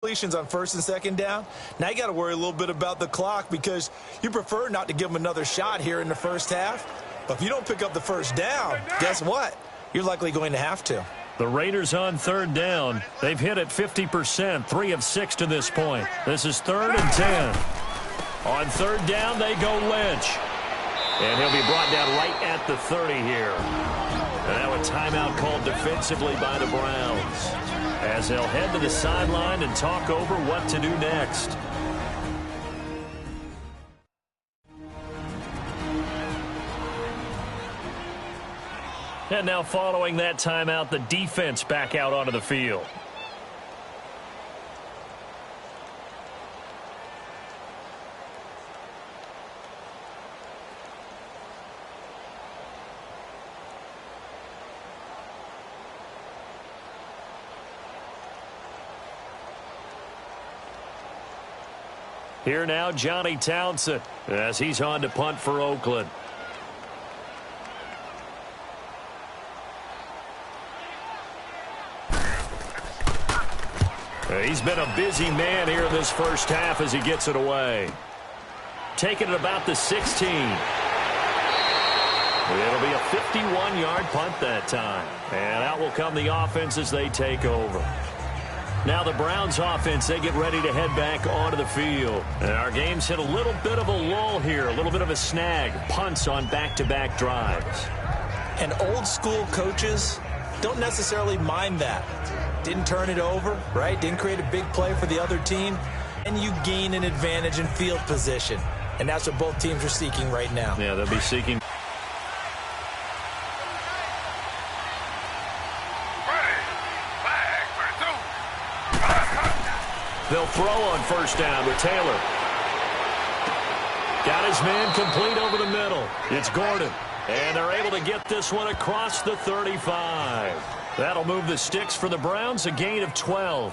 completions on first and second down. Now you got to worry a little bit about the clock because you prefer not to give them another shot here in the first half. But if you don't pick up the first down, guess what? You're likely going to have to. The Raiders on third down. They've hit it 50%, 3 of 6 to this point. This is 3rd and 10. On third down, they go Lynch. And he'll be brought down right at the 30 here. And now a timeout called defensively by the Browns, as they'll head to the sideline and talk over what to do next. And now following that timeout, the defense back out onto the field. Here now, Johnny Townsend, as he's on to punt for Oakland. He's been a busy man here in this first half as he gets it away. Taking it about the 16. It'll be a 51-yard punt that time. And out will come the offense as they take over. Now the Browns offense, they get ready to head back onto the field. And our game's hit a little bit of a lull here, a little bit of a snag. Punts on back-to-back drives. And old school coaches don't necessarily mind that. Didn't turn it over, right? Didn't create a big play for the other team. And you gain an advantage in field position. And that's what both teams are seeking right now. Yeah, they'll be seeking. They'll throw on first down with Taylor. Got his man complete over the middle. It's Gordon. And they're able to get this one across the 35. That'll move the sticks for the Browns, a gain of 12.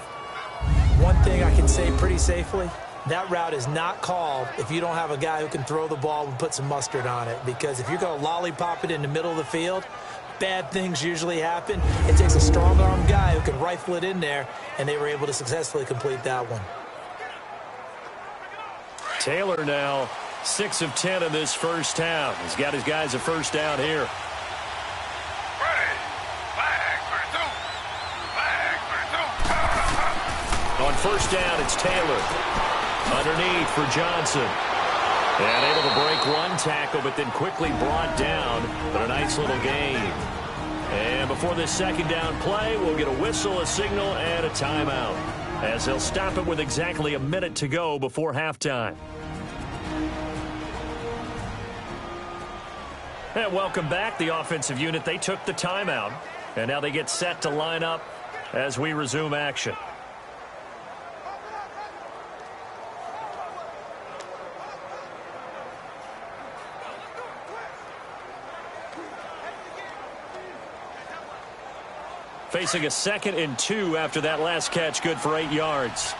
One thing I can say pretty safely, that route is not called if you don't have a guy who can throw the ball and put some mustard on it. Because if you're going to lollipop it in the middle of the field, bad things usually happen. It takes a strong-arm guy who can rifle it in there, and they were able to successfully complete that one. Taylor now 6 of 10 in this first half. He's got his guys a first down here. On first down, it's Taylor. Underneath for Johnson. And able to break one tackle, but then quickly brought down. But a nice little gain. And before this second down play, we'll get a whistle, a signal, and a timeout, as they'll stop it with exactly a minute to go before halftime. And welcome back. The offensive unit, they took the timeout. And now they get set to line up as we resume action. Facing a 2nd and 2 after that last catch, good for 8 yards.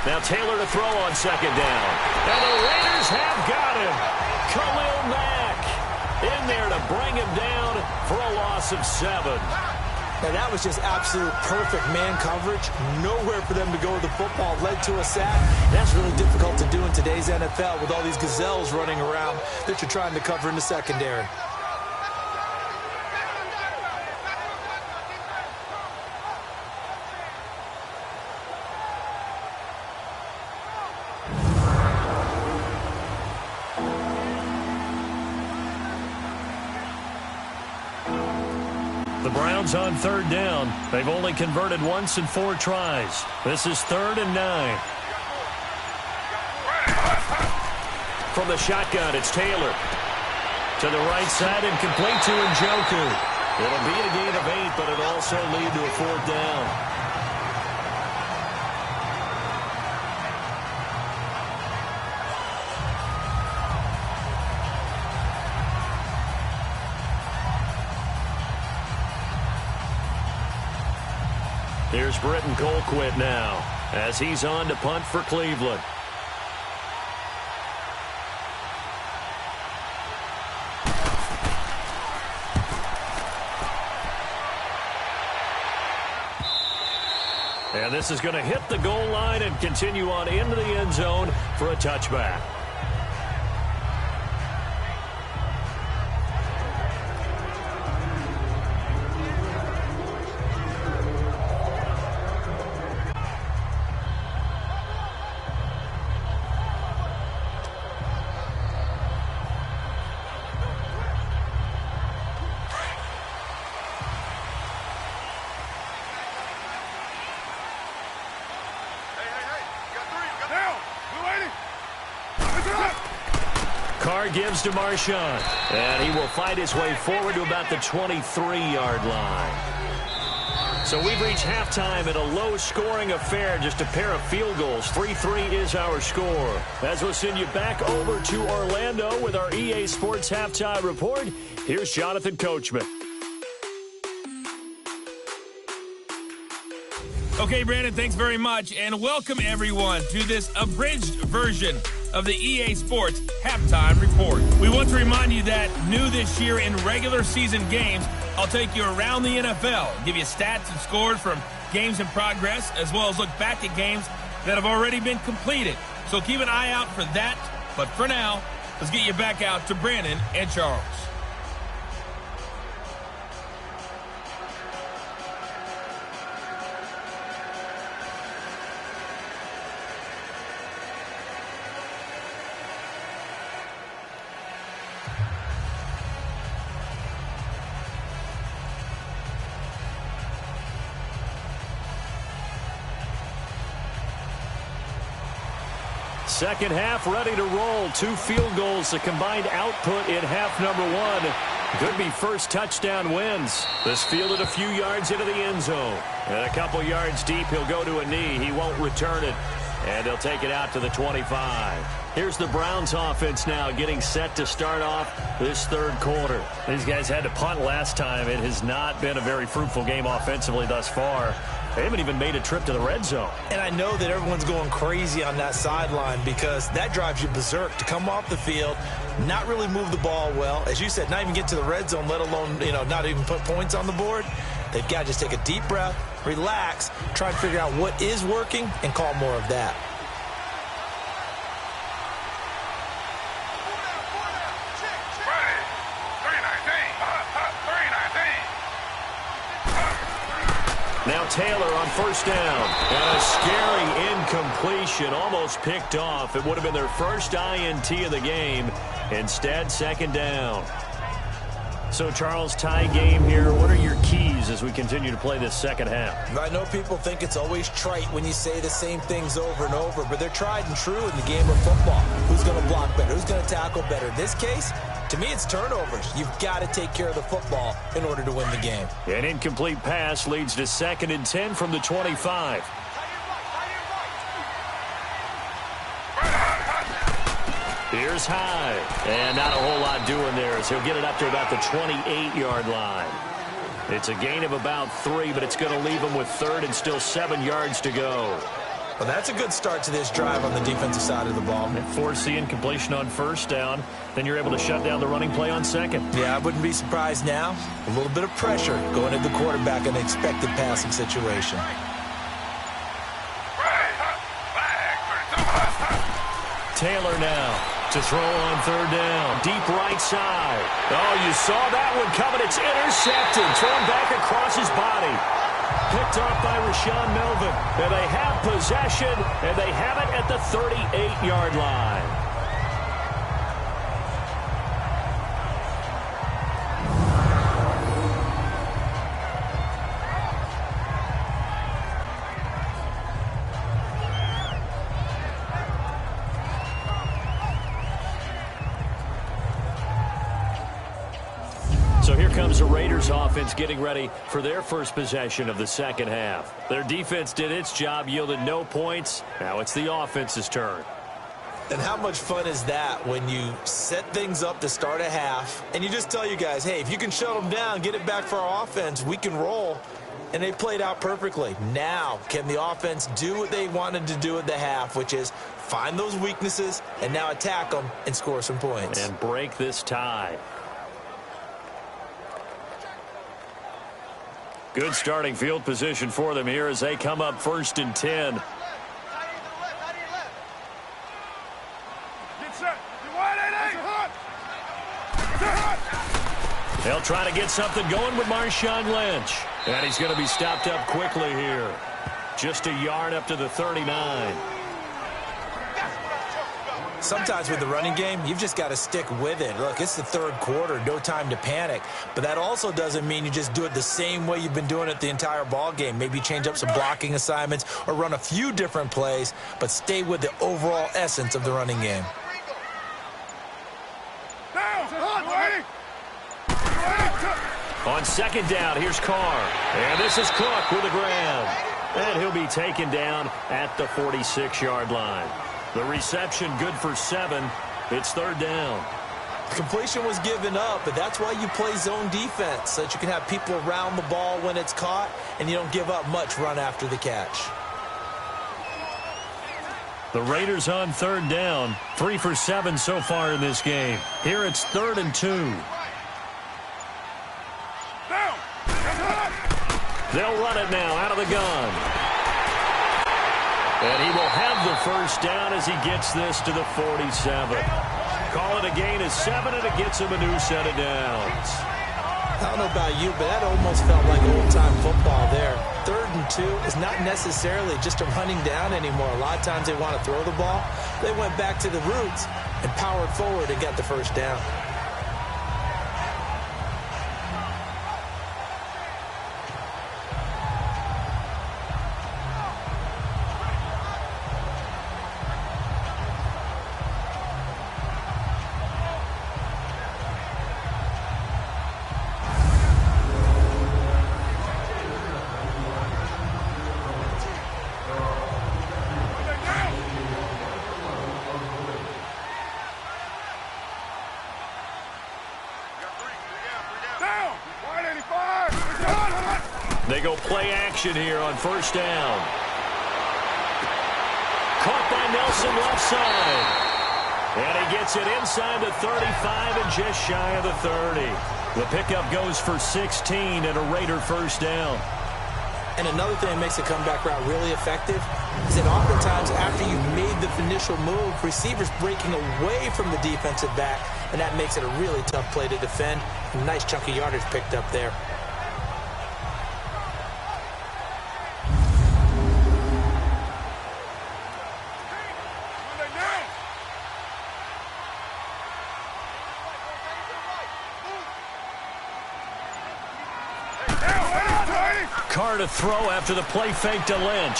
Now Taylor to throw on second down. And the Raiders have got him. Khalil Mack in there to bring him down for a loss of 7. Now that was just absolute perfect man coverage. Nowhere for them to go with the football. Led to a sack. That's really difficult to do in today's NFL with all these gazelles running around that you're trying to cover in the secondary. The Browns on third down. They've only converted once in 4 tries. This is 3rd and 9. From the shotgun, it's Taylor. To the right side and complete to Njoku. It'll be a gain of 8, but it'll also lead to a 4th down. Here's Britton Colquitt now, as he's on to punt for Cleveland. And this is going to hit the goal line and continue on into the end zone for a touchback. Carr gives to Marshawn, and he will fight his way forward to about the 23-yard line. So we've reached halftime in a low-scoring affair, just a pair of field goals. 3-3 is our score. As we'll send you back over to Orlando with our EA Sports Halftime Report, here's Jonathan Coachman. Okay, Brandon, thanks very much, and welcome everyone to this abridged version of the EA Sports Halftime Report. We want to remind you that new this year in regular season games, I'll take you around the NFL, give you stats and scores from games in progress, as well as look back at games that have already been completed. So keep an eye out for that, but for now, let's get you back out to Brandon and Charles. Second half ready to roll. 2 field goals, the combined output in half number 1. Could be first touchdown wins. This fielded a few yards into the end zone. And a couple yards deep, he'll go to a knee. He won't return it. And he'll take it out to the 25. Here's the Browns offense now getting set to start off this third quarter. These guys had to punt last time. It has not been a very fruitful game offensively thus far. They haven't even made a trip to the red zone. And I know that everyone's going crazy on that sideline because that drives you berserk to come off the field, not really move the ball well. As you said, not even get to the red zone, let alone, not even put points on the board. They've got to just take a deep breath, relax, try and figure out what is working, and call more of that. Now Taylor on first down. And a scary incompletion, almost picked off. It would have been their first INT of the game. Instead, second down. So, Charles, tie game here. What are your keys as we continue to play this second half? I know people think it's always trite when you say the same things over and over, but they're tried and true in the game of football. Who's going to block better? Who's going to tackle better? In this case, to me, it's turnovers. You've got to take care of the football in order to win the game. An incomplete pass leads to 2nd and 10 from the 25. Here's high. And not a whole lot doing there as he'll get it up to about the 28-yard line. It's a gain of about 3, but it's going to leave him with 3rd and still 7 yards to go. Well, that's a good start to this drive on the defensive side of the ball. And force the incompletion on first down. Then you're able to shut down the running play on second. Yeah, I wouldn't be surprised now. A little bit of pressure going at the quarterback in an expected passing situation. Taylor now to throw on third down. Deep right side. Oh, you saw that one coming. It's intercepted. Thrown back across his body. Picked off by Rashawn Melvin. And they have possession, and they have it at the 38-yard line. So here comes the Raiders offense getting ready for their first possession of the second half. Their defense did its job, yielded no points. Now it's the offense's turn. And how much fun is that when you set things up to start a half and you just tell you guys, hey, if you can shut them down, get it back for our offense, we can roll. And they played out perfectly. Now, can the offense do what they wanted to do at the half, which is find those weaknesses and now attack them and score some points. And break this tie. Good starting field position for them here as they come up 1st and 10. They'll try to get something going with Marshawn Lynch. And he's going to be stopped up quickly here. Just a yard up to the 39. Sometimes with the running game, you've just got to stick with it. Look, it's the 3rd quarter, no time to panic. But that also doesn't mean you just do it the same way you've been doing it the entire ball game. Maybe change up some blocking assignments or run a few different plays, but stay with the overall essence of the running game. On 2nd down, here's Carr. And this is Cook with the grab. And he'll be taken down at the 46-yard line. The reception good for 7. It's 3rd down. The completion was given up, but that's why you play zone defense, so that you can have people around the ball when it's caught, and you don't give up much run after the catch. The Raiders on 3rd down. 3 for 7 so far in this game. Here it's 3rd and 2. They'll run it now out of the gun. And he will have the 1st down as he gets this to the 47. Call it a gain of 7, and it gets him a new set of downs. I don't know about you, but that almost felt like old-time football there. 3rd and 2 is not necessarily just a running down anymore. A lot of times they want to throw the ball. They went back to the roots and powered forward and got the 1st down. They go play action here on 1st down. Caught by Nelson left side. And he gets it inside the 35 and just shy of the 30. The pickup goes for 16 and a Raider 1st down. And another thing that makes the comeback route really effective is that oftentimes after you've made the initial move, receivers breaking away from the defensive back, and that makes it a really tough play to defend. A nice chunk of yardage picked up there. Carr to throw after the play fake to Lynch.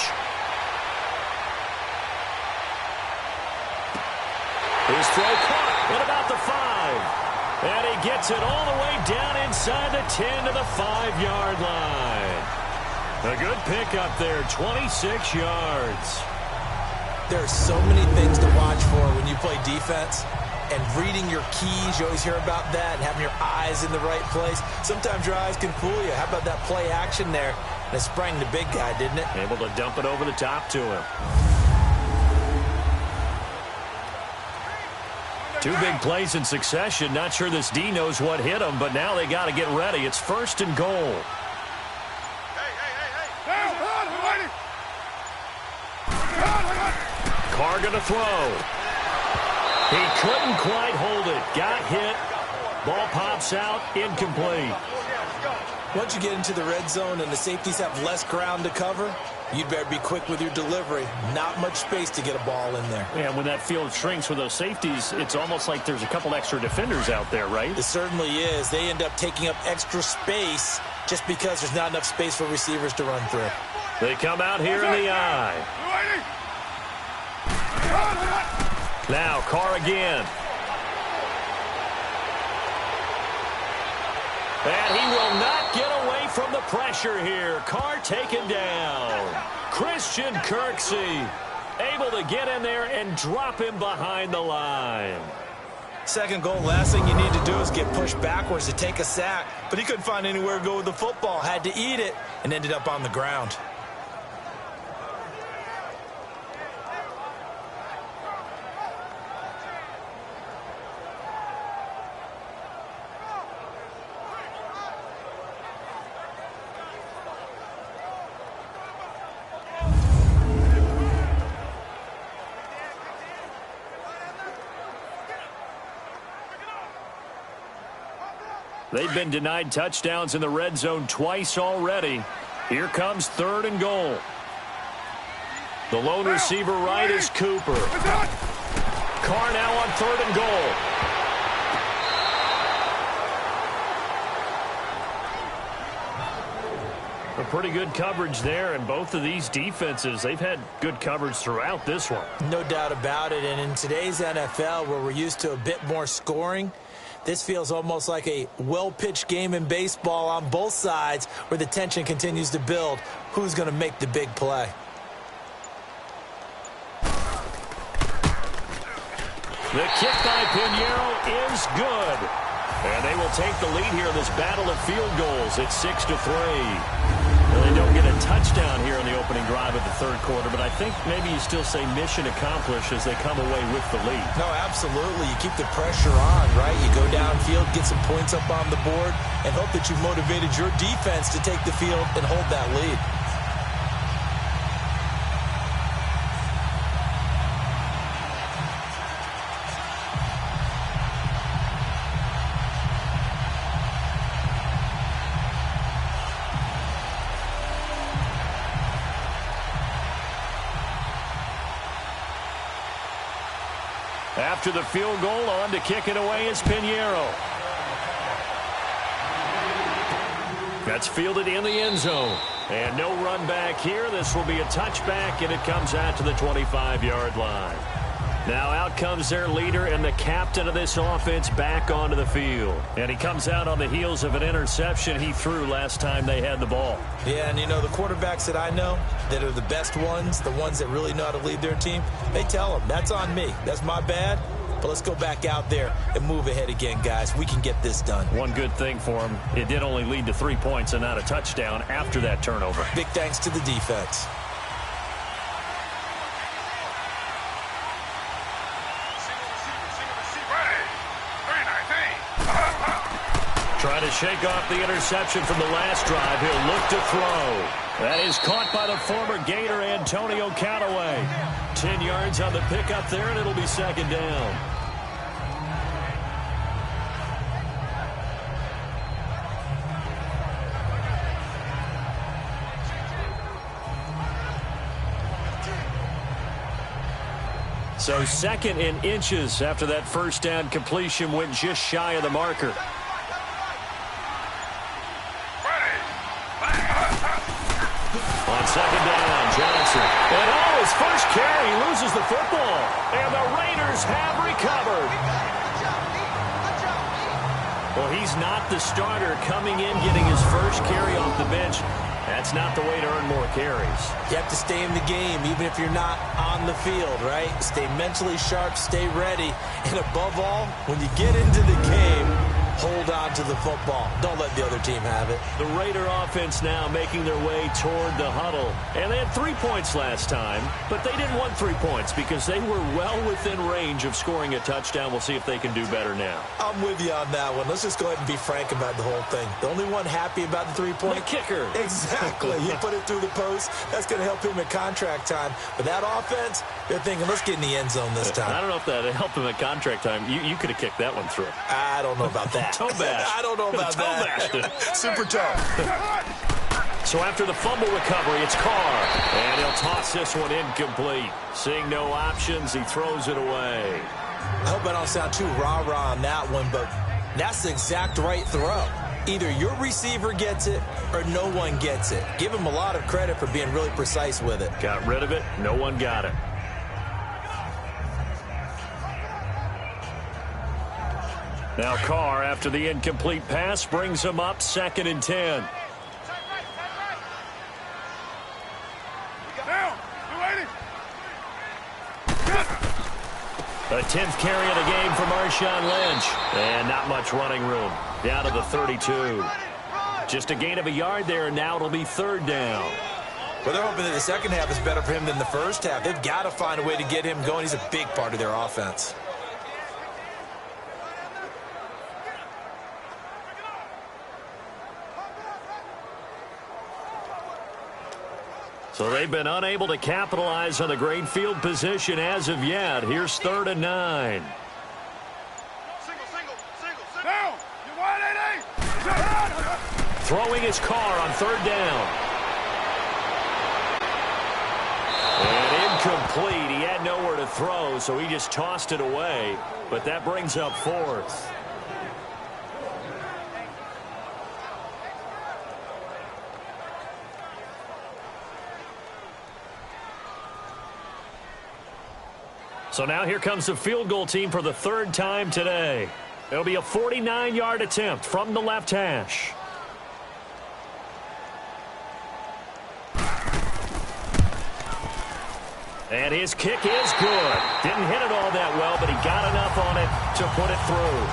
His throw caught at about the 5. And he gets it all the way down inside the 10 to the 5-yard line. A good pickup there, 26 yards. There are so many things to watch for when you play defense. And reading your keys, you always hear about that, and having your eyes in the right place. Sometimes your eyes can fool you. How about that play action there? And it sprang the big guy, didn't it? Able to dump it over the top to him. 2 big plays in succession. Not sure this D knows what hit him, but now they got to get ready. It's 1st and goal. Carr going to throw. He couldn't quite hold it. Got hit. Ball pops out. Incomplete. Once you get into the red zone and the safeties have less ground to cover, you'd better be quick with your delivery. Not much space to get a ball in there. Yeah, when that field shrinks with those safeties, it's almost like there's a couple extra defenders out there, right? It certainly is. They end up taking up extra space just because there's not enough space for receivers to run through. They come out here in the eye. Now, Carr again. And he will not get away from the pressure here. Carr taken down. Christian Kirksey able to get in there and drop him behind the line. 2nd goal, last thing you need to do is get pushed backwards to take a sack. But he couldn't find anywhere to go with the football. Had to eat it and ended up on the ground. They've been denied touchdowns in the red zone twice already. Here comes 3rd and goal. The lone receiver right is Cooper. Carr now on 3rd and goal. A pretty good coverage there, and both of these defenses, they've had good coverage throughout this one. No doubt about it, and in today's NFL, where we're used to a bit more scoring, this feels almost like a well-pitched game in baseball on both sides where the tension continues to build. Who's going to make the big play? The kick by Pinheiro is good. And they will take the lead here in this battle of field goals. It's 6-3. Well, they don't get a touchdown here in the opening drive of the 3rd quarter, but I think maybe you still say mission accomplished as they come away with the lead. No, absolutely. You keep the pressure on, right? You go downfield, get some points up on the board, and hope that you've motivated your defense to take the field and hold that lead. After the field goal, on to kick it away is Pinheiro. That's fielded in the end zone. And no run back here. This will be a touchback, and it comes out to the 25-yard line. Now out comes their leader and the captain of this offense back onto the field. And he comes out on the heels of an interception he threw last time they had the ball. Yeah, and you know, the quarterbacks that I know that are the best ones, the ones that really know how to lead their team, they tell them, that's on me. That's my bad. But let's go back out there and move ahead again, guys. We can get this done. One good thing for him, it did only lead to 3 points and not a touchdown after that turnover. Big thanks to the defense. Trying to shake off the interception from the last drive. He'll look to throw. That is caught by the former Gator, Antonio Callaway. 10 yards on the pickup there, and it'll be 2nd down. So 2nd and inches after that first down completion went just shy of the marker. On 2nd down, Johnson. And his first carry, he loses the football. And the Raiders have recovered. Well, he's not the starter coming in, getting his first carry off the bench. That's not the way to earn more carries. You have to stay in the game, even if you're not on the field, right? Stay mentally sharp, stay ready. And above all, when you get into the game, hold on to the football. Don't let the other team have it. The Raider offense now making their way toward the huddle. And they had 3 points last time, but they didn't want 3 points because they were well within range of scoring a touchdown. We'll see if they can do better now. I'm with you on that one. Let's just go ahead and be frank about the whole thing. The only one happy about the 3-point? The kicker. Exactly. You put it through the post. That's going to help him at contract time. But that offense, they're thinking, let's get in the end zone this time. I don't know if that helped him at contract time. You could have kicked that one through. I don't know about that. Toe bash. I don't know about that. Super toe. So after the fumble recovery, it's Carr. And he'll toss this one incomplete. Seeing no options, he throws it away. I hope I don't sound too rah-rah on that one, but that's the exact right throw. Either your receiver gets it or no one gets it. Give him a lot of credit for being really precise with it. Got rid of it. No one got it. Now Carr, after the incomplete pass, brings him up 2nd and 10. A 10th carry of the game for Marshawn Lynch. And not much running room. Down to the 32. Just a gain of a yard there, and now it'll be 3rd down. Well, they're hoping that the second half is better for him than the first half. They've got to find a way to get him going. He's a big part of their offense. So they've been unable to capitalize on the great field position as of yet. Here's 3rd and 9. Single. Down. You wide, 8-8. Throwing his car on third down. And incomplete. He had nowhere to throw, so he just tossed it away. But that brings up fourth. So now here comes the field goal team for the third time today. It'll be a 49-yard attempt from the left hash. And his kick is good. Didn't hit it all that well, but he got enough on it to put it through.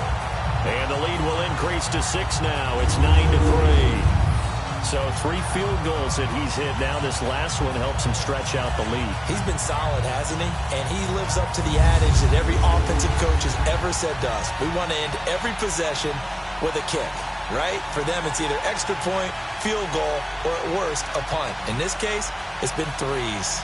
And the lead will increase to 6 now. It's 9-3. So 3 field goals that he's hit now. This last one helps him stretch out the lead. He's been solid, hasn't he? And he lives up to the adage that every offensive coach has ever said to us. We want to end every possession with a kick, right? For them, it's either extra point, field goal, or at worst, a punt. In this case, it's been 3s.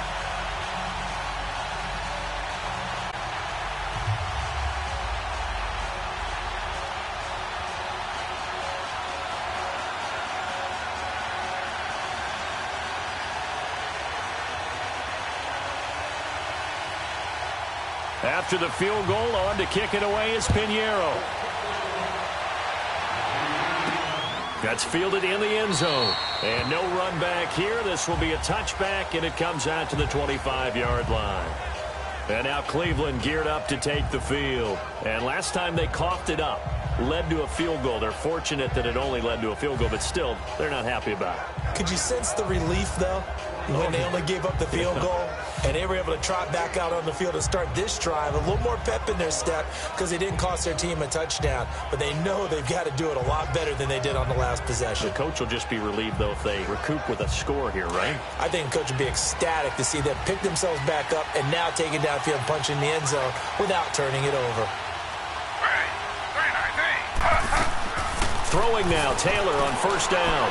After the field goal, on to kick it away is Pinheiro. That's fielded in the end zone. And no run back here. This will be a touchback, and it comes out to the 25-yard line. And now Cleveland geared up to take the field. And last time they coughed it up, led to a field goal. They're fortunate that it only led to a field goal, but still, they're not happy about it. Could you sense the relief, though, when they only gave up the field goal? And they were able to trot back out on the field and start this drive. A little more pep in their step because they didn't cost their team a touchdown. But they know they've got to do it a lot better than they did on the last possession. The coach will just be relieved, though, if they recoup with a score here, right? I think the coach would be ecstatic to see them pick themselves back up and now take it downfield and punch in the end zone without turning it over. Throwing now, Taylor on first down.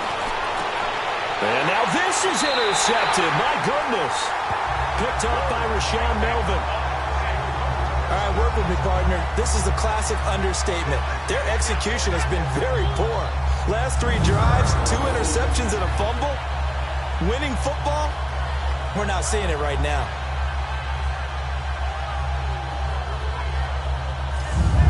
And now this is intercepted. My goodness. Picked up by Rashaan Melvin. All right, work with me, partner. This is a classic understatement. Their execution has been very poor. Last 3 drives, 2 interceptions and a fumble. Winning football? We're not seeing it right now.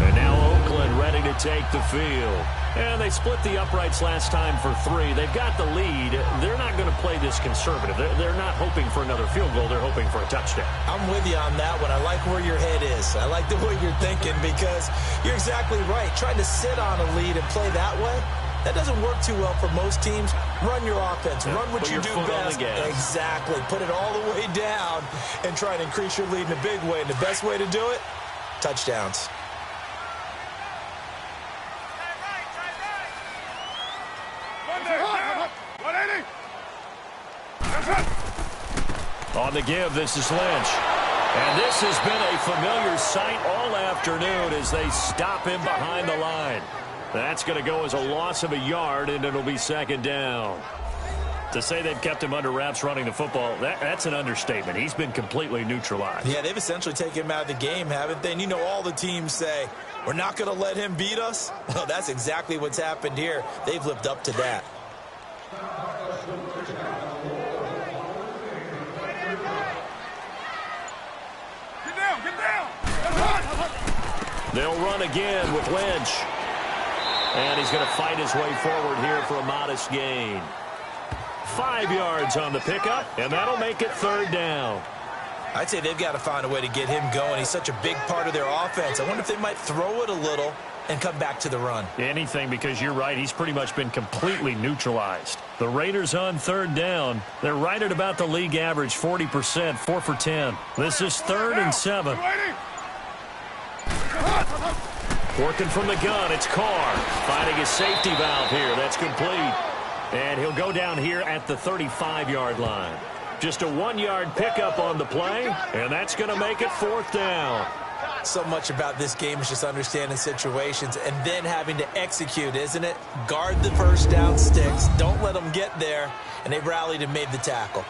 And now Oakland ready to take the field. And they split the uprights last time for 3. They've got the lead. They're not going to play this conservative. They're not hoping for another field goal. They're hoping for a touchdown. I'm with you on that one. I like where your head is. I like the way you're thinking because you're exactly right. Trying to sit on a lead and play that way, that doesn't work too well for most teams. Run your offense. Run what you do best. Exactly. Put it all the way down and try and increase your lead in a big way. And the best way to do it, touchdowns. On the give, this is Lynch. And this has been a familiar sight all afternoon as they stop him behind the line. That's going to go as a loss of a yard, and it'll be 2nd down. To say they've kept him under wraps running the football, that's an understatement. He's been completely neutralized. Yeah, they've essentially taken him out of the game, haven't they? And you know all the teams say, we're not going to let him beat us. Well, that's exactly what's happened here. They've lived up to that. They'll run again with Lynch. And he's going to fight his way forward here for a modest gain. 5 yards on the pickup, and that'll make it 3rd down. I'd say they've got to find a way to get him going. He's such a big part of their offense. I wonder if they might throw it a little and come back to the run. Anything, because you're right. He's pretty much been completely neutralized. The Raiders on 3rd down. They're right at about the league average, 40%, 4 for 10. This is 3rd and 7. Working from the gun, it's Carr. Finding his safety valve here. That's complete. And he'll go down here at the 35-yard line. Just a 1-yard pickup on the play, and that's going to make it 4th down. So much about this game is just understanding situations and then having to execute, isn't it? Guard the first down sticks. Don't let them get there. And they rallied and made the tackle.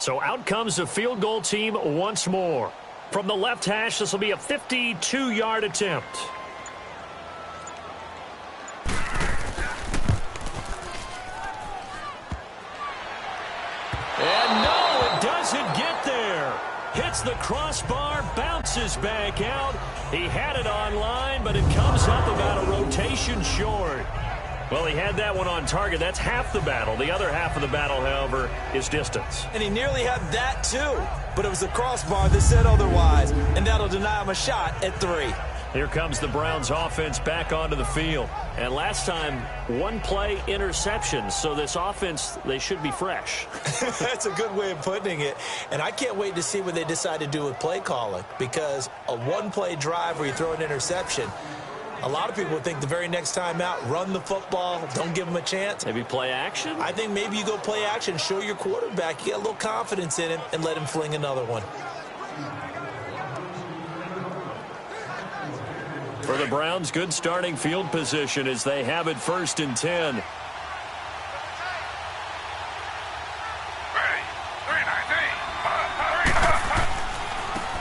So out comes the field goal team once more. From the left hash, this will be a 52-yard attempt. And no, it doesn't get there. Hits the crossbar, bounces back out. He had it on line, but it comes up about a rotation short. Well, he had that one on target. That's half the battle. The other half of the battle, however, is distance. And he nearly had that, too. But it was the crossbar that said otherwise, and that'll deny him a shot at 3. Here comes the Browns offense back onto the field. And last time, one play interception. So this offense, they should be fresh. That's a good way of putting it. And I can't wait to see what they decide to do with play calling. Because a one-play drive where you throw an interception, a lot of people would think the very next time out, run the football, don't give them a chance. Maybe play action? I think maybe you go play action, show your quarterback, you get a little confidence in him, and let him fling another one. For the Browns, good starting field position as they have it 1st and 10.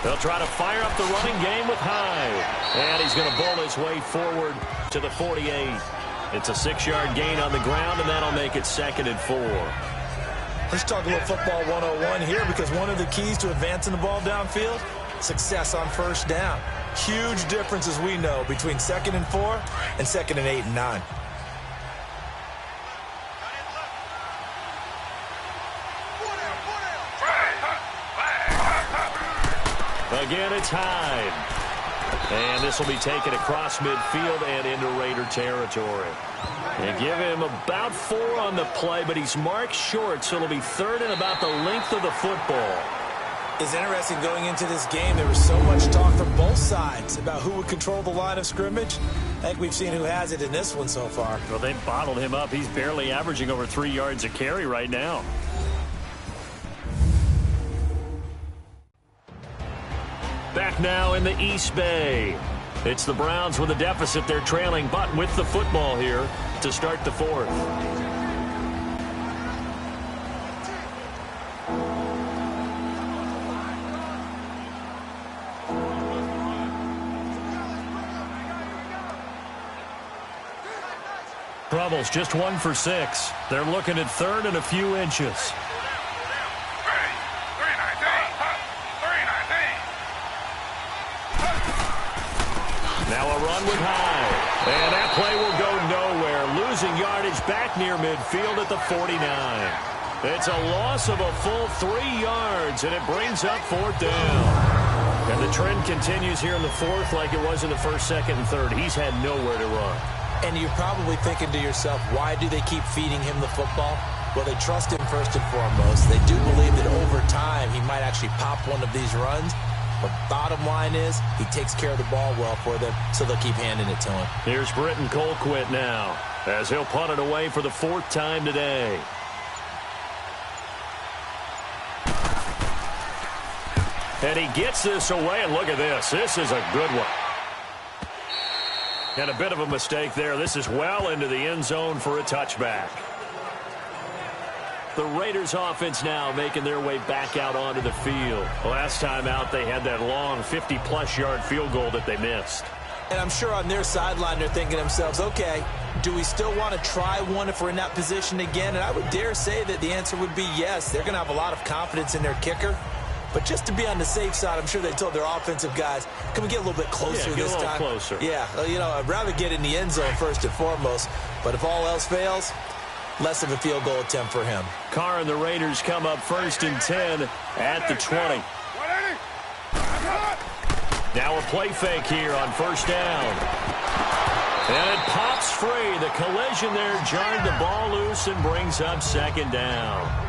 They'll try to fire up the running game with Hyde. And he's going to bowl his way forward to the 48. It's a 6-yard gain on the ground, and that'll make it 2nd and 4. Let's talk a little football 101 here, because one of the keys to advancing the ball downfield, success on 1st down. Huge difference, as we know, between 2nd and 4 and 2nd and 8 and 9. Again, it's Hyde. And this will be taken across midfield and into Raider territory. They give him about 4 on the play, but he's marked short, so it'll be 3rd and about the length of the football. It's interesting going into this game. There was so much talk from both sides about who would control the line of scrimmage. I think we've seen who has it in this one so far. Well, they bottled him up. He's barely averaging over 3 yards a carry right now. Back now in the East Bay. It's the Browns with a deficit. They're trailing, but with the football here to start the 4th. Troubles just 1 for 6. They're looking at 3rd and a few inches. Now a run with Hyde. And that play will go nowhere. Losing yardage back near midfield at the 49. It's a loss of a full 3 yards, and it brings up 4th down. And the trend continues here in the 4th like it was in the 1st, 2nd, and 3rd. He's had nowhere to run. And you're probably thinking to yourself, why do they keep feeding him the football? Well, they trust him first and foremost. They do believe that over time he might actually pop one of these runs. But bottom line is he takes care of the ball well for them, so they'll keep handing it to him. Here's Britton Colquitt now as he'll punt it away for the 4th time today. And he gets this away, and look at this. This is a good one. And a bit of a mistake there. This is well into the end zone for a touchback. The Raiders offense now making their way back out onto the field. Last time out, they had that long 50-plus yard field goal that they missed. And I'm sure on their sideline they're thinking to themselves, okay, do we still want to try one if we're in that position again? And I would dare say that the answer would be yes. They're going to have a lot of confidence in their kicker. But just to be on the safe side, I'm sure they told their offensive guys, can we get a little bit closer this time? Get a little closer. Yeah, you know, I'd rather get in the end zone first and foremost. But if all else fails, less of a field goal attempt for him. Carr and the Raiders come up 1st and 10 at the 20. Now a play fake here on 1st down. And it pops free. The collision there jarred the ball loose and brings up 2nd down.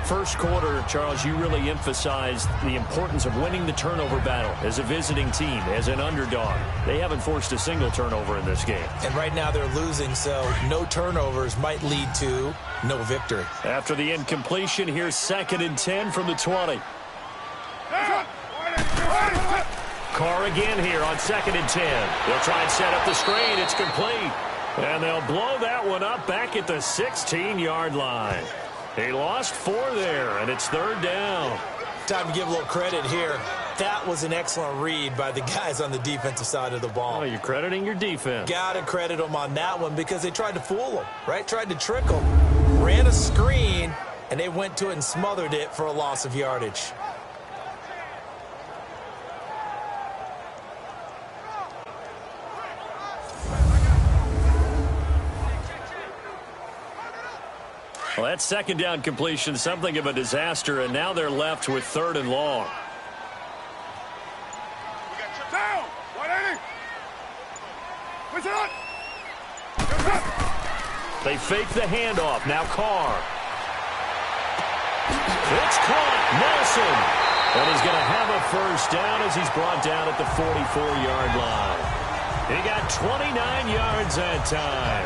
First quarter, Charles, you really emphasized the importance of winning the turnover battle as a visiting team, as an underdog. They haven't forced a single turnover in this game. And right now they're losing, so no turnovers might lead to no victory. After the incompletion, here's 2nd and 10 from the 20. Carr again here on 2nd and 10. They'll try and set up the screen. It's complete. And they'll blow that one up back at the 16-yard line. He lost 4 there, and it's 3rd down. Time to give a little credit here. That was an excellent read by the guys on the defensive side of the ball. Oh, you're crediting your defense. Got to credit them on that one because they tried to fool them, right? Tried to trick them. Ran a screen, and they went to it and smothered it for a loss of yardage. Well, that 2nd down completion, something of a disaster, and now they're left with 3rd and long. They fake the handoff. Now Carr. It's caught. Nelson. And he's going to have a 1st down as he's brought down at the 44-yard line. He got 29 yards that time.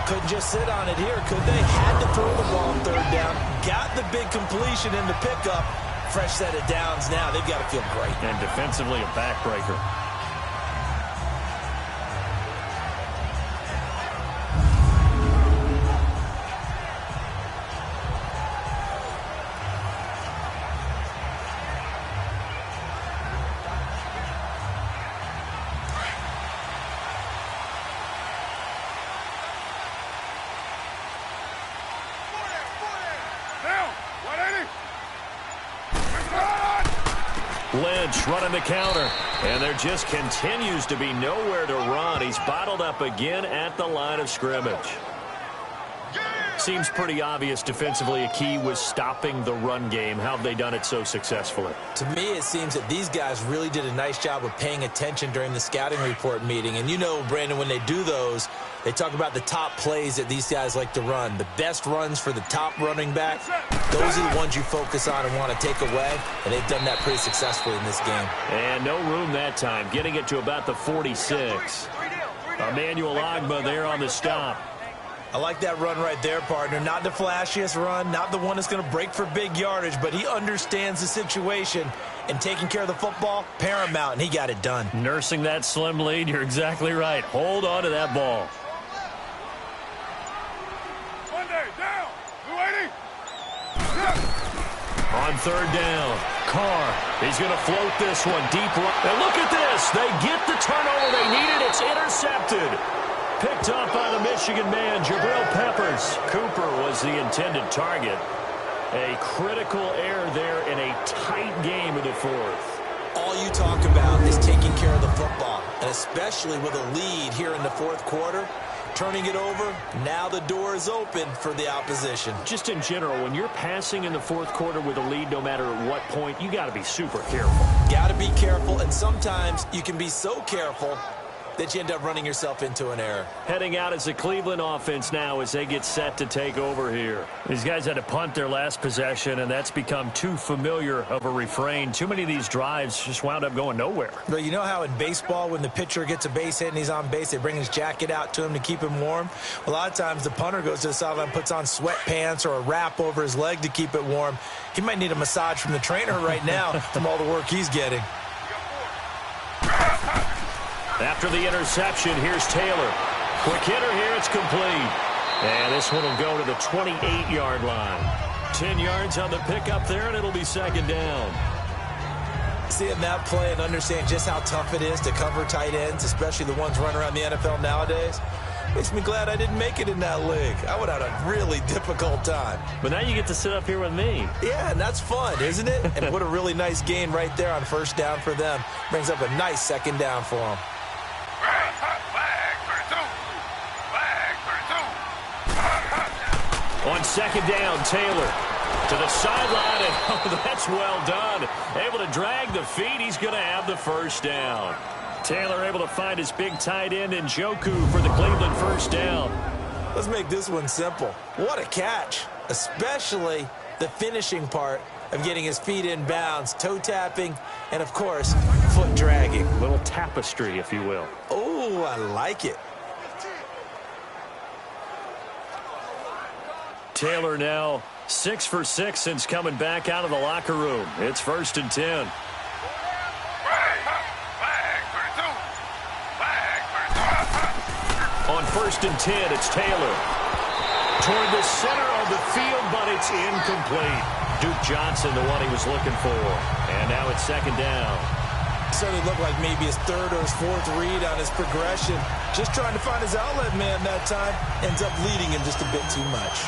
Couldn't just sit on it here, could they? Had to throw the ball on 3rd down. Got the big completion in the pickup. Fresh set of downs now. They've got to feel great. And defensively, a backbreaker. Lynch running the counter, and there just continues to be nowhere to run. He's bottled up again at the line of scrimmage. Seems pretty obvious defensively a key was stopping the run game. How have they done it so successfully? To me, it seems that these guys really did a nice job of paying attention during the scouting report meeting. And you know, Brandon, when they do those, they talk about the top plays that these guys like to run. The best runs for the top running back, those are the ones you focus on and want to take away. And they've done that pretty successfully in this game. And no room that time, getting it to about the 46. Emmanuel Ogbah there on the stop. I like that run right there, partner. Not the flashiest run, not the one that's going to break for big yardage, but he understands the situation, and taking care of the football, paramount, and he got it done. Nursing that slim lead, you're exactly right. Hold on to that ball. On 3rd down, Carr, he's going to float this one deep right. And look at this. They get the turnover they needed. It's intercepted. Picked up by the Michigan man, Jabril Peppers. Cooper was the intended target. A critical error there in a tight game in the 4th. All you talk about is taking care of the football, and especially with a lead here in the 4th quarter. Turning it over, now the door is open for the opposition. Just in general, when you're passing in the 4th quarter with a lead, no matter at what point, you got to be super careful. Got to be careful, and sometimes you can be so careful that you end up running yourself into an error. Heading out as the Cleveland offense now as they get set to take over here. These guys had to punt their last possession, and that's become too familiar of a refrain. Too many of these drives just wound up going nowhere. But you know how in baseball, when the pitcher gets a base hit and he's on base, they bring his jacket out to him to keep him warm? A lot of times the punter goes to the sideline, puts on sweatpants or a wrap over his leg to keep it warm. He might need a massage from the trainer right now from all the work he's getting. After the interception, here's Taylor. Quick hitter here, it's complete. And this one will go to the 28-yard line. 10 yards on the pickup there, and it'll be 2nd down. Seeing that play and understand just how tough it is to cover tight ends, especially the ones running around the NFL nowadays, makes me glad I didn't make it in that league. I would have had a really difficult time. But now you get to sit up here with me. Yeah, and that's fun, isn't it? And what a really nice gain right there on 1st down for them. Brings up a nice 2nd down for them. On 2nd down, Taylor to the sideline, and oh, that's well done. Able to drag the feet. He's going to have the 1st down. Taylor able to find his big tight end in Njoku for the Cleveland 1st down. Let's make this one simple. What a catch, especially the finishing part of getting his feet in bounds, toe tapping, and, of course, foot dragging. A little tapestry, if you will. Oh, I like it. Taylor now 6 for 6 since coming back out of the locker room. It's 1st and 10. On 1st and 10, it's Taylor. Toward the center of the field, but it's incomplete. Duke Johnson, the one he was looking for. And now it's second down. Certainly looked like maybe his third or his fourth read on his progression. Just trying to find his outlet man that time. Ends up leading him just a bit too much.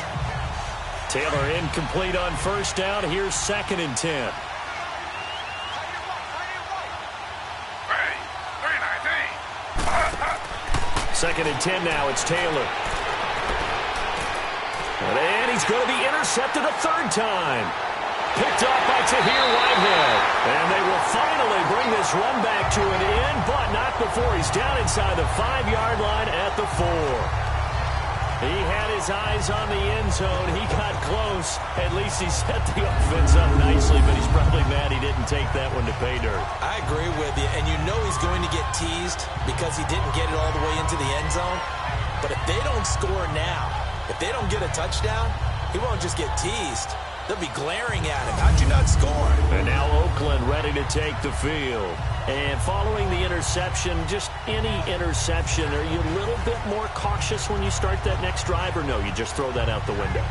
Taylor incomplete on first down. Here's second and 10. Second and 10 now. It's Taylor. And he's going to be intercepted a third time. Picked off by Tahir Whitehead. And they will finally bring this run back to an end, but not before he's down inside the 5-yard line at the 4. He had his eyes on the end zone. He got close. At least he set the offense up nicely, but he's probably mad he didn't take that one to pay dirt. I agree with you, and you know he's going to get teased because he didn't get it all the way into the end zone. But if they don't score now, if they don't get a touchdown, he won't just get teased. They'll be glaring at him. How'd you not score? And now Oakland ready to take the field. And following the interception, just any interception, are you a little bit more cautious when you start that next drive, or no, you just throw that out the window?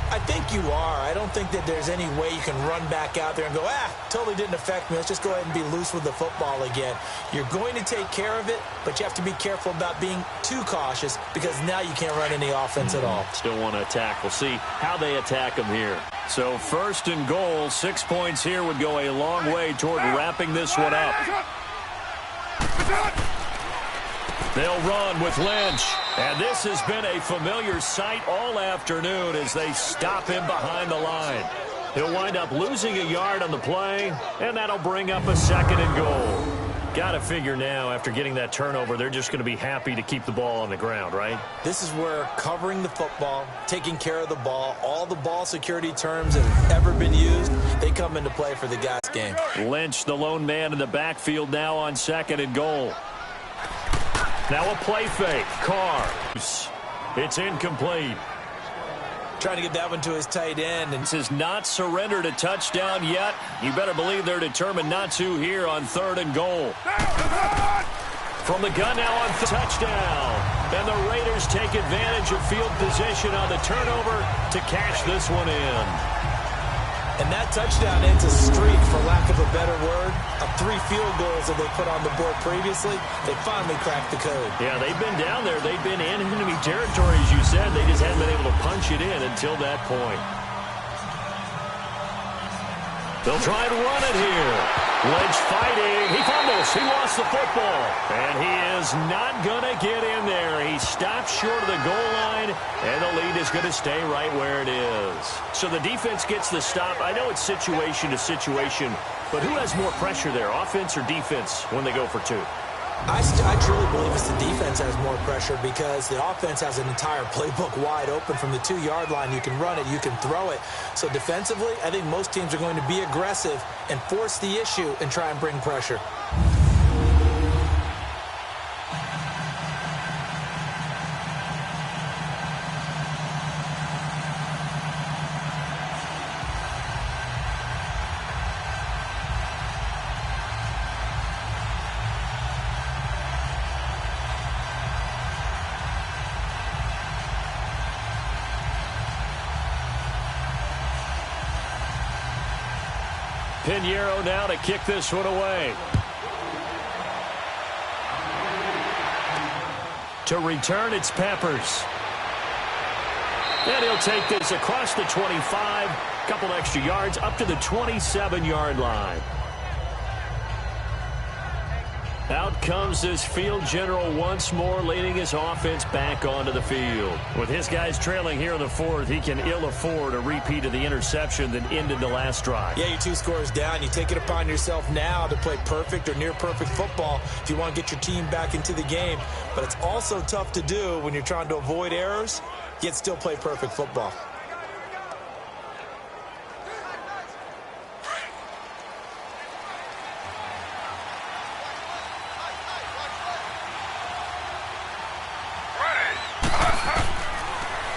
I think you are. I don't think that there's any way you can run back out there and go, totally didn't affect me. Let's just go ahead and be loose with the football again. You're going to take care of it, but you have to be careful about being too cautious because now you can't run any offense at all. Still want to attack. We'll see how they attack them here. So first and goal, 6 points here would go a long way toward wrapping this one up. They'll run with Lynch. And this has been a familiar sight all afternoon as they stop him behind the line. He'll wind up losing a yard on the play, and that'll bring up a second and goal. Got to figure now, after getting that turnover, they're just going to be happy to keep the ball on the ground, right? This is where covering the football, taking care of the ball, all the ball security terms that have ever been used, they come into play for the guys' game. Lynch, the lone man in the backfield now on second and goal. Now a play fake. Carr. It's incomplete. Trying to get that one to his tight end. And this is not surrendered a touchdown yet. You better believe they're determined not to here on third and goal. From the gun now on touchdown. And the Raiders take advantage of field position on the turnover to cash this one in. And that touchdown ends a streak, for lack of a better word, of 3 field goals that they put on the board previously. They finally cracked the code. Yeah, they've been down there. They've been in enemy territory, as you said. They just haven't been able to punch it in until that point. They'll try and run it here. Lynch fighting. He fumbles. He lost the football. And he is not going to get in there. He stops short of the goal line, and the lead is going to stay right where it is. So the defense gets the stop. I know it's situation to situation, but who has more pressure there, offense or defense, when they go for 2? I truly believe it's the defense has more pressure because the offense has an entire playbook wide open from the 2-yard line. You can run it, you can throw it. So defensively, I think most teams are going to be aggressive and force the issue and try and bring pressure. Pinheiro now to kick this one away. To return, it's Peppers. And he'll take this across the 25, couple extra yards, up to the 27-yard line. Out comes this field general once more, leading his offense back onto the field. With his guys trailing here in the 4th, he can ill afford a repeat of the interception that ended the last drive. Yeah, you're 2 scores down. You take it upon yourself now to play perfect or near-perfect football if you want to get your team back into the game. But it's also tough to do when you're trying to avoid errors, yet still play perfect football.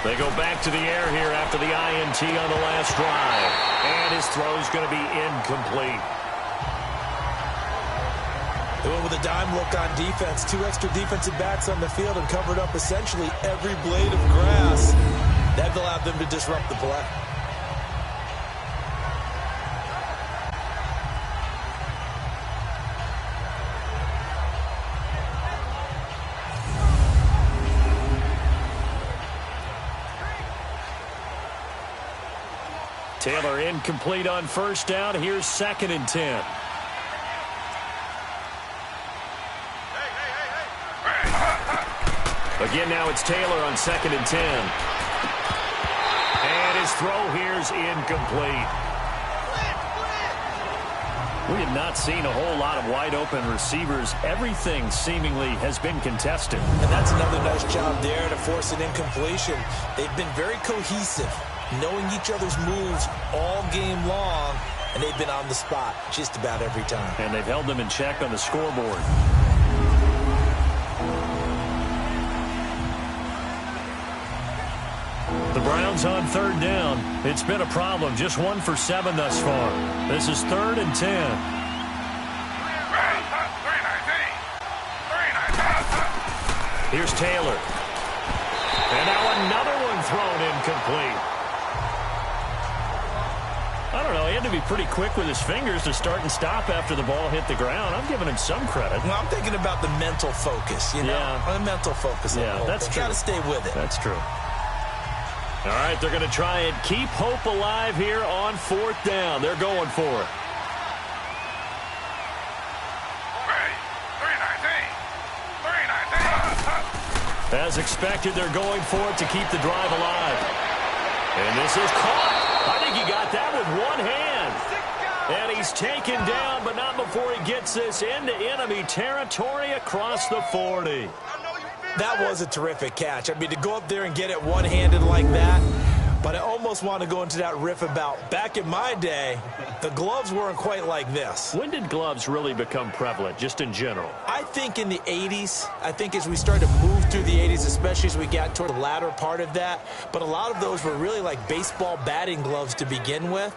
They go back to the air here after the INT on the last drive. And his throw is going to be incomplete. They went with a dime look on defense. 2 extra defensive backs on the field and covered up essentially every blade of grass. That allowed them to disrupt the play. Taylor incomplete on first down. Here's 2nd and 10. Again, now it's Taylor on 2nd and 10. And his throw here's incomplete. We have not seen a whole lot of wide open receivers. Everything seemingly has been contested. And that's another nice job there to force an incompletion. They've been very cohesive, knowing each other's moves all game long, and they've been on the spot just about every time. And they've held them in check on the scoreboard. The Browns on 3rd down. It's been a problem. Just 1 for 7 thus far. This is 3rd and 10. Here's Taylor. And now another one thrown incomplete. I don't know. He had to be pretty quick with his fingers to start and stop after the ball hit the ground. I'm giving him some credit. Well, I'm thinking about the mental focus, you know? Yeah. The mental focus. Yeah, that's true. Got to stay with it. That's true. All right, they're going to try and keep hope alive here on 4th down. They're going for it. As expected, they're going for it to keep the drive alive. And this is caught. I think he got that with one hand. And he's taken down, but not before he gets this into enemy territory across the 40. That was a terrific catch. I mean, to go up there and get it one-handed like that, but I almost want to go into that riff about back in my day, the gloves weren't quite like this. When did gloves really become prevalent, just in general? I think in the 80s. I think as we started to move through the 80s, especially as we got toward the latter part of that. But a lot of those were really like baseball batting gloves to begin with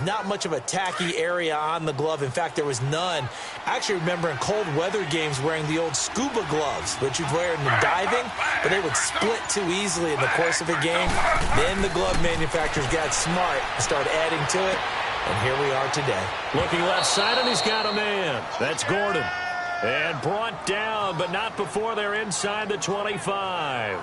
not much of a tacky area on the glove. In fact, there was none. I actually remember in cold weather games wearing the old scuba gloves, which you'd wear in the diving, but they would split too easily in the course of a game. Then the glove manufacturers got smart and started adding to it. And here we are today. Looking left side, and he's got a man. That's Gordon. And brought down, but not before they're inside the 25.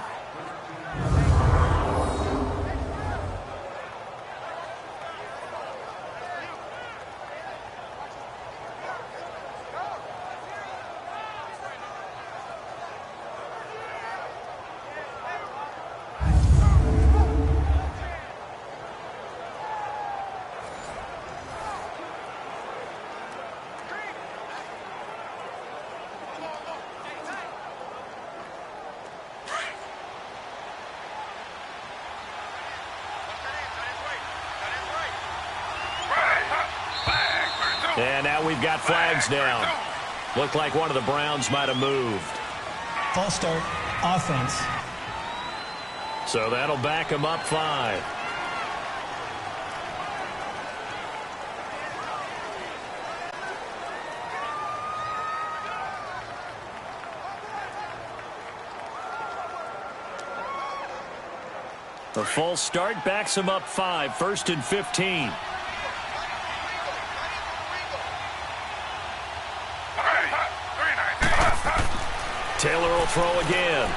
And now we've got flags down. Looked like one of the Browns might have moved. False start, offense. So that'll back him up 5. The false start backs him up 5, 1st and 15. Taylor will throw again.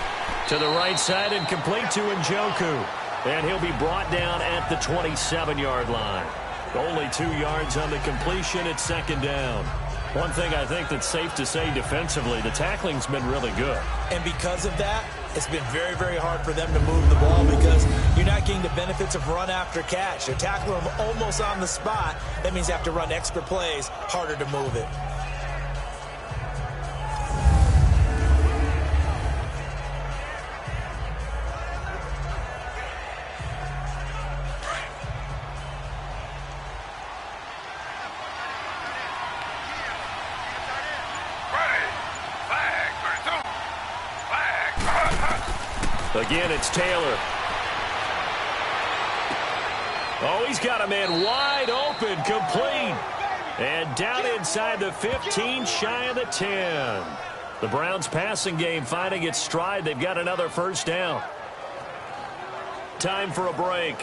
To the right side and complete to Njoku. And he'll be brought down at the 27-yard line. Only 2 yards on the completion at 2nd down. One thing I think that's safe to say defensively, the tackling's been really good. And because of that, it's been very, very hard for them to move the ball because you're not getting the benefits of run after catch. They're tackling them almost on the spot. That means you have to run extra plays, harder to move it. Again, it's Taylor. Oh, he's got a man wide open, complete. And down inside the 15, shy of the 10. The Browns passing game finding its stride. They've got another 1st down. time for a break.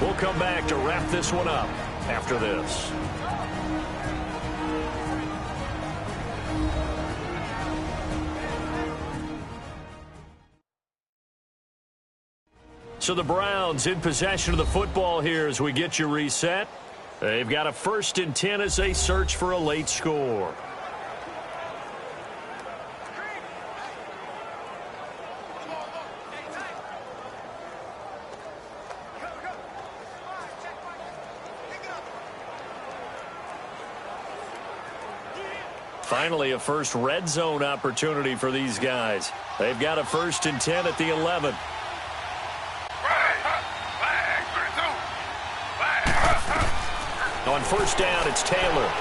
We'll come back to wrap this one up after this. So the Browns in possession of the football here as we get you reset. They've got a 1st and 10 as they search for a late score. Finally, a first red zone opportunity for these guys. They've got a 1st and 10 at the 11. On 1st down, it's Taylor.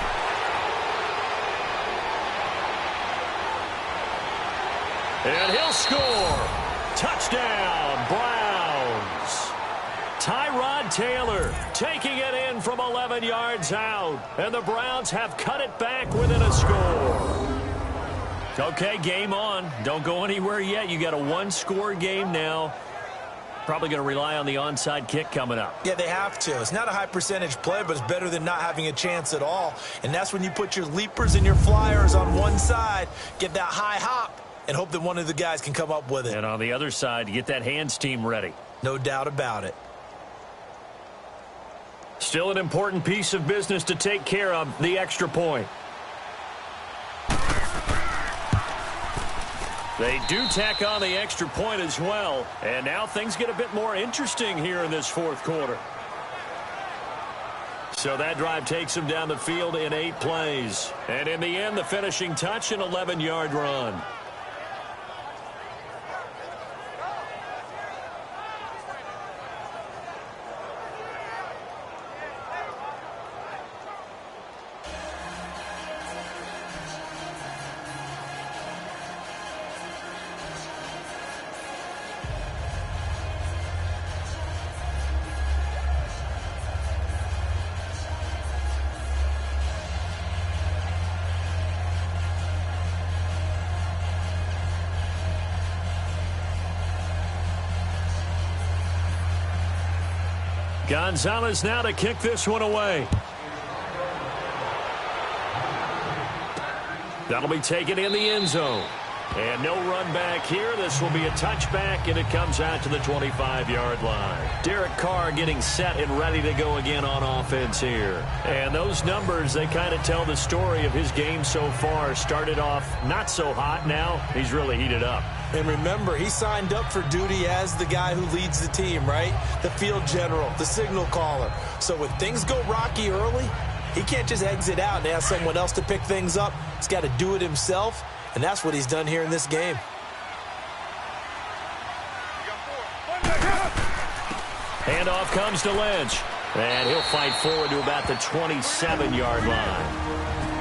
And he'll score. Touchdown, Browns. Tyrod Taylor taking it in from 11 yards out. And the Browns have cut it back within a score. Okay, game on. Don't go anywhere yet. You got a one-score game now. Probably going to rely on the onside kick coming up. Yeah, they have to. It's not a high percentage play, but it's better than not having a chance at all. And that's when you put your leapers and your flyers on one side, get that high hop, and hope that one of the guys can come up with it. And on the other side, get that hands team ready. No doubt about it. Still an important piece of business to take care of, the extra point. They do tack on the extra point as well. And now things get a bit more interesting here in this 4th quarter. So that drive takes them down the field in 8 plays. And in the end, the finishing touch, an 11-yard run. Gonzalez now to kick this one away. That'll be taken in the end zone. And no run back here. This will be a touchback, and it comes out to the 25-yard line. Derek Carr getting set and ready to go again on offense here. And those numbers, they kind of tell the story of his game so far. Started off not so hot. Now he's really heated up. And remember, he signed up for duty as the guy who leads the team, right? The field general, the signal caller. So when things go rocky early, he can't just exit out and ask someone else to pick things up. He's got to do it himself. And that's what he's done here in this game. Handoff comes to Lynch. And he'll fight forward to about the 27-yard line.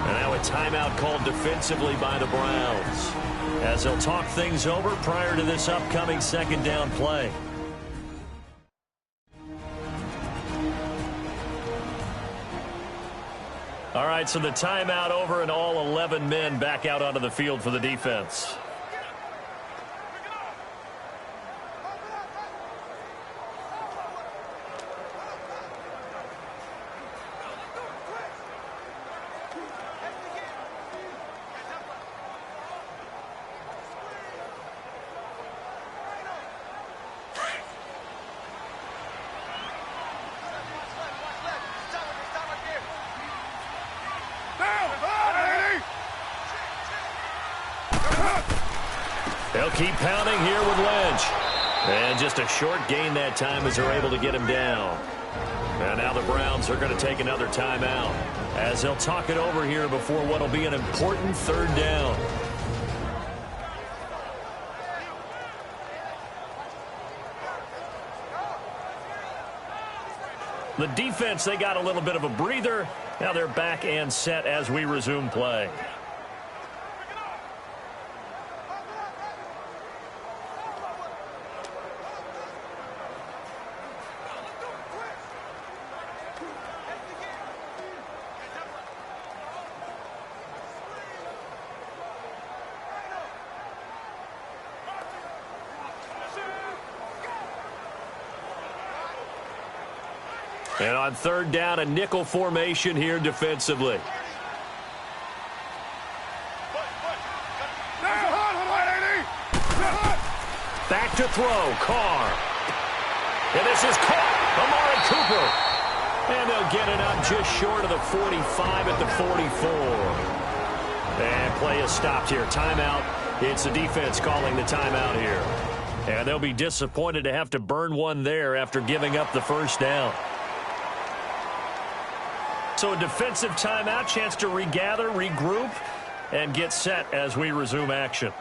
And now a timeout called defensively by the Browns, as they'll talk things over prior to this upcoming 2nd down play. All right, so the timeout over and all 11 men back out onto the field for the defense. They'll keep pounding here with Lynch. And just a short gain that time as they're able to get him down. And now the Browns are going to take another timeout as they'll talk it over here before what will be an important 3rd down. The defense, they got a little bit of a breather. Now they're back and set as we resume play. And on third down, a nickel formation here defensively. Back to throw, Carr. And this is caught. Amari Cooper. And they'll get it up just short of the 45 at the 44. And play is stopped here. Timeout. It's the defense calling the timeout here. And they'll be disappointed to have to burn one there after giving up the first down. So a defensive timeout, chance to regather, regroup, and get set as we resume action.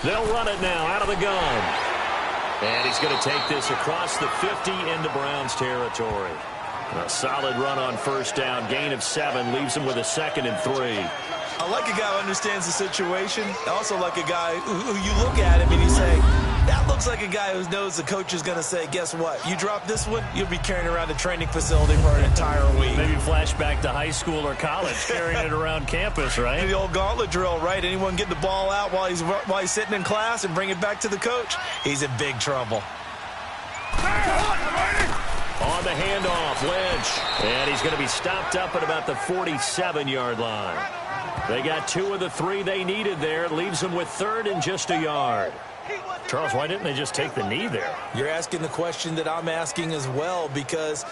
They'll run it now out of the gun. And he's going to take this across the 50 into Browns territory. A solid run on first down. Gain of 7 leaves him with a 2nd and 3. I like a guy who understands the situation. I also like a guy who you look at him and you say, that looks like a guy who knows the coach is going to say, guess what? You drop this one, you'll be carrying around the training facility for an entire week. Maybe flashback to high school or college, carrying it around campus, right? The old gauntlet drill, right? Anyone get the ball out while he's sitting in class and bring it back to the coach? He's in big trouble. On the handoff, Lynch. And he's going to be stopped up at about the 47-yard line. They got 2 of the 3 they needed there. It leaves them with 3rd and just a yard. Charles, why didn't they just take the knee there? You're asking the question that I'm asking as well, because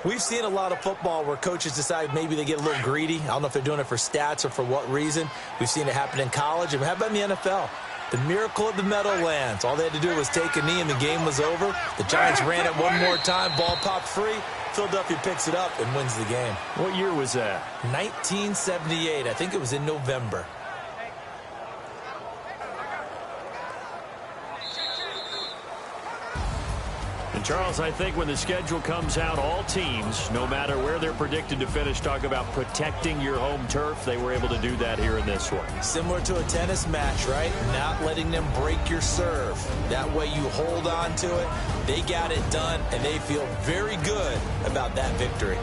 we've seen a lot of football where coaches decide maybe they get a little greedy. I don't know if they're doing it for stats or for what reason. We've seen it happen in college. And how about in the NFL? The miracle of the Meadowlands. All they had to do was take a knee and the game was over. The Giants ran it one more time. Ball popped free. Philadelphia picks it up and wins the game. What year was that? 1978. I think it was in November. And Charles, I think when the schedule comes out, all teams, no matter where they're predicted to finish, talk about protecting your home turf. They were able to do that here in this one. Similar to a tennis match, right? Not letting them break your serve. That way you hold on to it. They got it done, and they feel very good about that victory.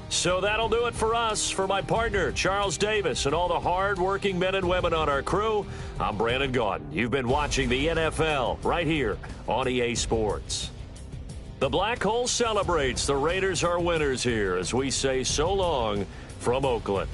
So that'll do it for us. For my partner, Charles Davis, and all the hard-working men and women on our crew, I'm Brandon Gaudin. You've been watching the NFL right here on EA Sports. The Black Hole celebrates. The Raiders are winners here as we say so long from Oakland.